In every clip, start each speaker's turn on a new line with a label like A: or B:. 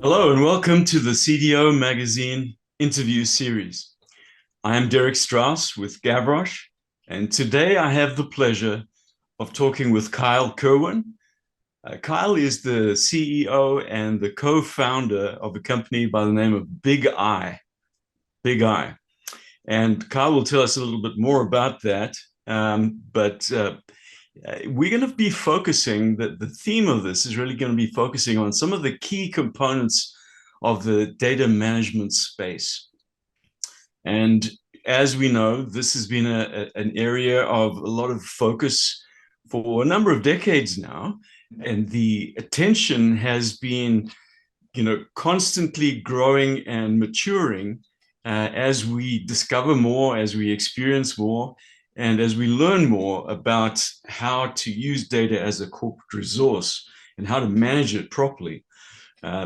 A: Hello and welcome to the CDO Magazine interview series. I am Derek Strauss with Gavroshe, and today I have the pleasure of talking with Kyle Kirwan. Kyle is the CEO and the co-founder of a company by the name of Bigeye. Bigeye. And Kyle will tell us a little bit more about that. But we're going to be focusing, the theme of this is really going to be focusing on some of the key components of the data management space. And as we know, this has been an area of a lot of focus for a number of decades now. And the attention has been, constantly growing and maturing as we discover more, as we experience more, and as we learn more about how to use data as a corporate resource and how to manage it properly.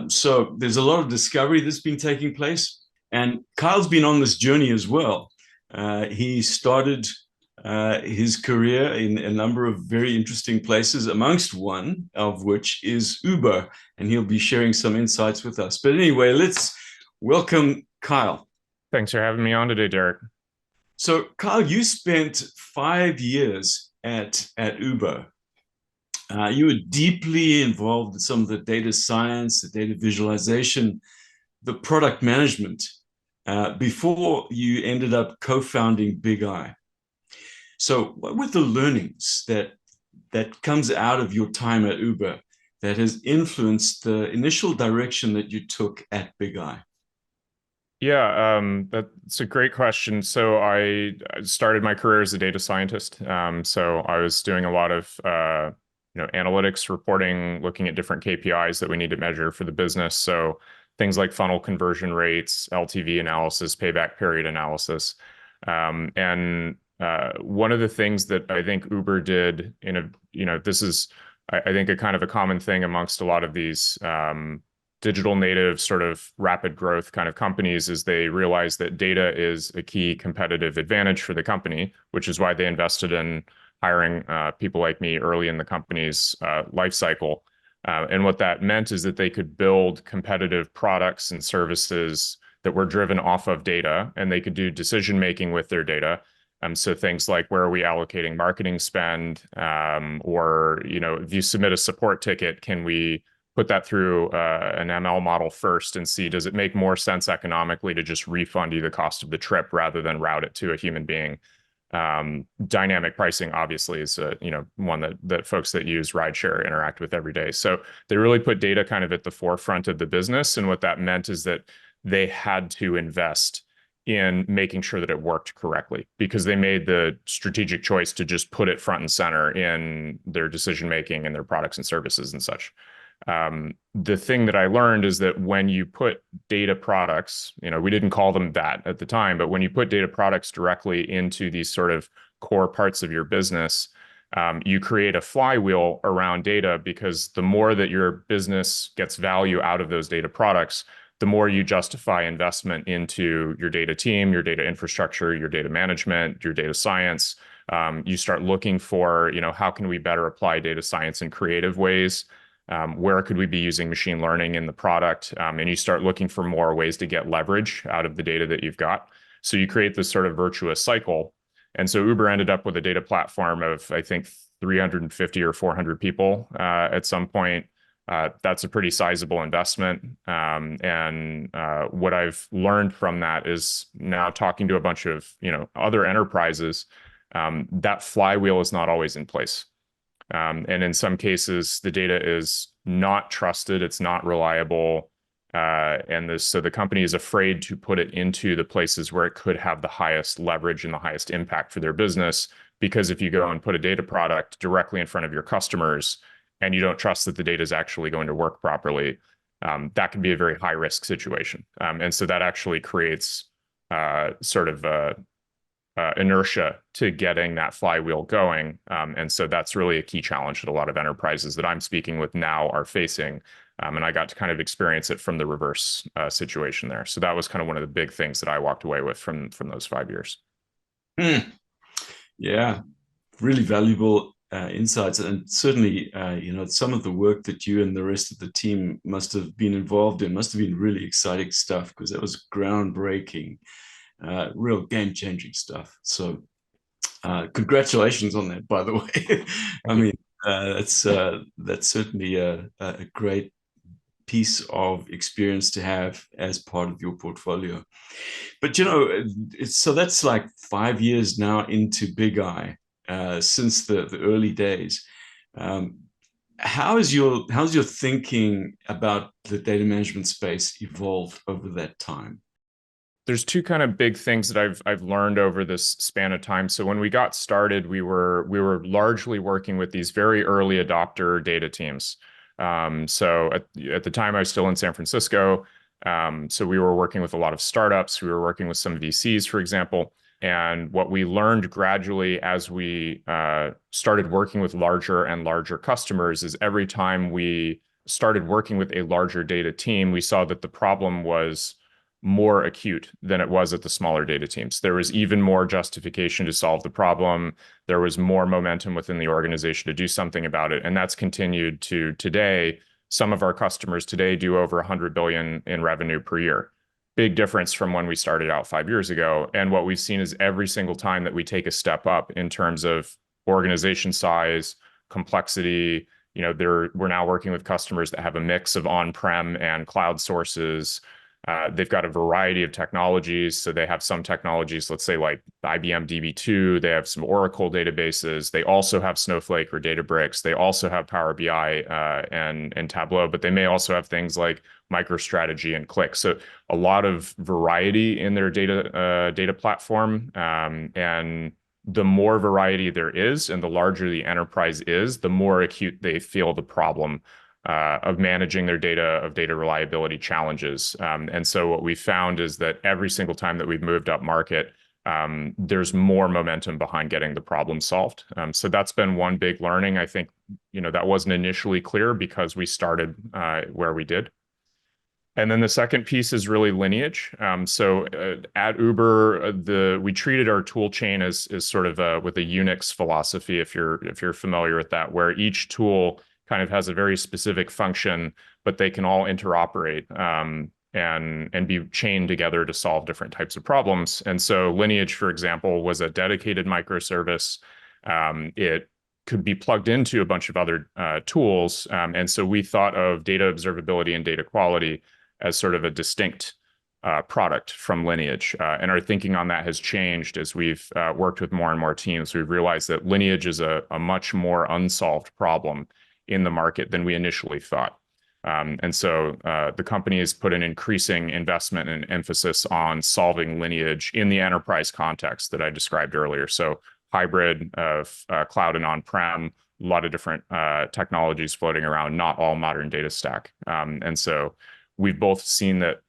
A: So there's a lot of discovery that's been taking place. And Kyle's been on this journey as well. He started his career in a number of very interesting places, amongst one of which is Uber, and he'll be sharing some insights with us. But anyway, let's welcome Kyle.
B: Thanks for having me on today, Derek.
A: So, Kyle, you spent 5 years at Uber. You were deeply involved in some of the data science, the data visualization, the product management before you ended up co-founding Bigeye. So, what were the learnings that comes out of your time at Uber that has influenced the initial direction that you took at Bigeye?
B: Yeah, that's a great question. So I started my career as a data scientist. So I was doing a lot of analytics reporting, looking at different KPIs that we need to measure for the business. So things like funnel conversion rates, LTV analysis, payback period analysis. And one of the things that I think Uber did this is, I think, a kind of a common thing amongst a lot of these digital native sort of rapid growth kind of companies is they realize that data is a key competitive advantage for the company, which is why they invested in hiring people like me early in the company's life cycle. And what that meant is that they could build competitive products and services that were driven off of data, and they could do decision making with their data. So things like, where are we allocating marketing spend, or if you submit a support ticket, can we put that through an ML model first and see, does it make more sense economically to just refund you the cost of the trip rather than route it to a human being? Dynamic pricing obviously is one that folks that use rideshare interact with every day. So they really put data kind of at the forefront of the business, and what that meant is that they had to invest in making sure that it worked correctly, because they made the strategic choice to just put it front and center in their decision making and their products and services and such. The thing that I learned is that when you put data products, we didn't call them that at the time, but when you put data products directly into these sort of core parts of your business, you create a flywheel around data, because the more that your business gets value out of those data products, the more you justify investment into your data team, your data infrastructure, your data management, your data science. You start looking for, how can we better apply data science in creative ways? Where could we be using machine learning in the product? And you start looking for more ways to get leverage out of the data that you've got. So you create this sort of virtuous cycle. And so Uber ended up with a data platform of, I think, 350 or 400 people at some point. That's a pretty sizable investment. And what I've learned from that is, now talking to a bunch of other enterprises, that flywheel is not always in place. And in some cases, the data is not trusted, it's not reliable. So the company is afraid to put it into the places where it could have the highest leverage and the highest impact for their business. Because if you go and put a data product directly in front of your customers and you don't trust that the data is actually going to work properly, that can be a very high risk situation. And so that actually creates sort of inertia to getting that flywheel going. And so that's really a key challenge that a lot of enterprises that I'm speaking with now are facing. And I got to kind of experience it from the reverse situation there. So that was kind of one of the big things that I walked away with from those 5 years.
A: Yeah, really valuable insights, and certainly, some of the work that you and the rest of the team must have been involved in must have been really exciting stuff, because that was groundbreaking, real game-changing stuff. So, congratulations on that, by the way. I mean, that's certainly a great piece of experience to have as part of your portfolio. But so that's like 5 years now into Bigeye, since the early days. How's your thinking about the data management space evolved over that time?
B: There's two kind of big things that I've learned over this span of time. So when we got started, we were largely working with these very early adopter data teams. So at the time, I was still in San Francisco. So we were working with a lot of startups. We were working with some VCs, for example. And what we learned gradually as we started working with larger and larger customers is every time we started working with a larger data team, we saw that the problem was more acute than it was at the smaller data teams. There was even more justification to solve the problem. There was more momentum within the organization to do something about it. And that's continued to today. Some of our customers today do over 100 billion in revenue per year. Big difference from when we started out 5 years ago. And what we've seen is every single time that we take a step up in terms of organization size, complexity, we're now working with customers that have a mix of on-prem and cloud sources. They've got a variety of technologies. So they have some technologies, let's say like IBM DB2. They have some Oracle databases. They also have Snowflake or Databricks. They also have Power BI and Tableau, but they may also have things like MicroStrategy and Qlik. So a lot of variety in their data platform. And the more variety there is and the larger the enterprise is, the more acute they feel the problem of managing their data reliability challenges. And so what we found is that every single time that we've moved up market, there's more momentum behind getting the problem solved. So that's been one big learning. I think, that wasn't initially clear because we started where we did. And then the second piece is really Lineage. So at Uber, we treated our tool chain as sort of with a Unix philosophy, if you're familiar with that, where each tool kind of has a very specific function, but they can all interoperate and be chained together to solve different types of problems. And so Lineage, for example, was a dedicated microservice. It could be plugged into a bunch of other tools. And so we thought of data observability and data quality as sort of a distinct product from Lineage. And our thinking on that has changed as we've worked with more and more teams. We've realized that Lineage is a much more unsolved problem in the market than we initially thought. And so the company has put an increasing investment and emphasis on solving Lineage in the enterprise context that I described earlier. So hybrid of cloud and on-prem, a lot of different technologies floating around, not all modern data stack. And so we've both seen that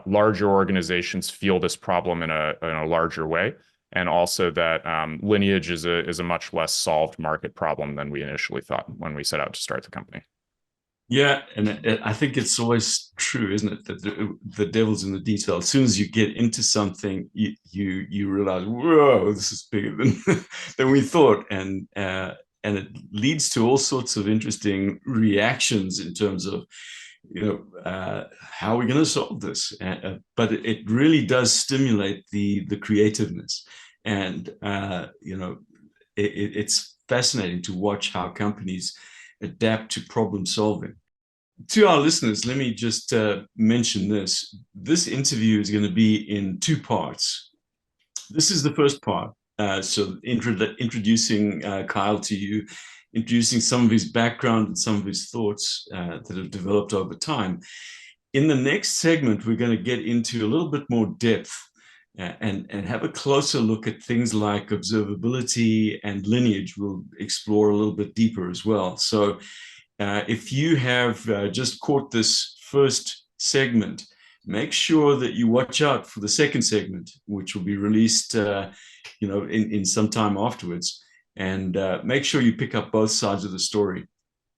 B: larger organizations feel this problem in a larger way, and also that Lineage is a much less solved market problem than we initially thought when we set out to start the company.
A: Yeah, and I think it's always true, isn't it, that the devil's in the detail. As soon as you get into something, you realize, whoa, this is bigger than we thought, and it leads to all sorts of interesting reactions in terms of, how are we going to solve this? But it really does stimulate the creativeness, and it's fascinating to watch how companies adapt to problem solving. To our listeners, let me just mention this. This interview is going to be in two parts. This is the first part. So introducing Kyle to you, introducing some of his background and some of his thoughts that have developed over time. In the next segment, we're going to get into a little bit more depth and have a closer look at things like observability and Lineage. We'll explore a little bit deeper as well. So if you have just caught this first segment, make sure that you watch out for the second segment, which will be released in some time afterwards. And make sure you pick up both sides of the story.